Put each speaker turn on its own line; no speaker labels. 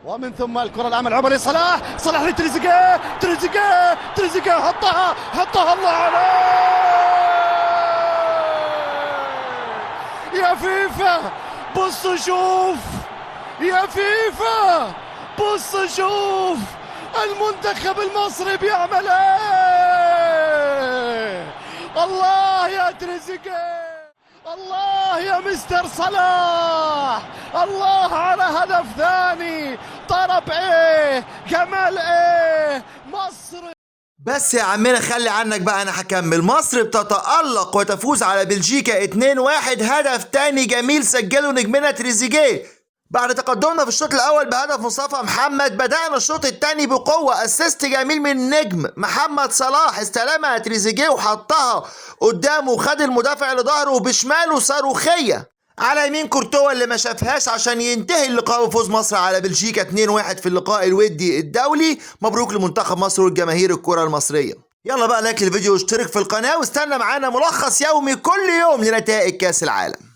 ومن ثم الكرة الأمام عمر صلاح، صلاح لتريزيجيه، تريزيجيه حطها الله عليه يا فيفا. بص شوف يا فيفا، بص شوف المنتخب المصري بيعمل ايه. الله يا تريزيجيه، الله يا مستر صلاح، الله على هدف ثاني. طرب ايه، جمال ايه، مصر.
بس يا عمنا خلي عنك بقى، انا هكمل. مصر بتتألق وتفوز على بلجيكا 2-1. هدف تاني جميل سجله نجمنا تريزيجيه بعد تقدمنا في الشوط الاول بهدف مصطفى محمد. بدأنا الشوط الثاني بقوة، اسيست جميل من النجم محمد صلاح، استلمها تريزيجيه وحطها قدامه وخد المدافع لظهره وبشماله صاروخية على يمين كورتوا اللي ما شافهاش عشان ينتهي اللقاء بفوز مصر على بلجيكا 2-1 في اللقاء الودي الدولي. مبروك لمنتخب مصر والجماهير الكرة المصرية. يلا بقى لايك الفيديو واشترك في القناة واستنى معانا ملخص يومي كل يوم لنتائج كاس العالم.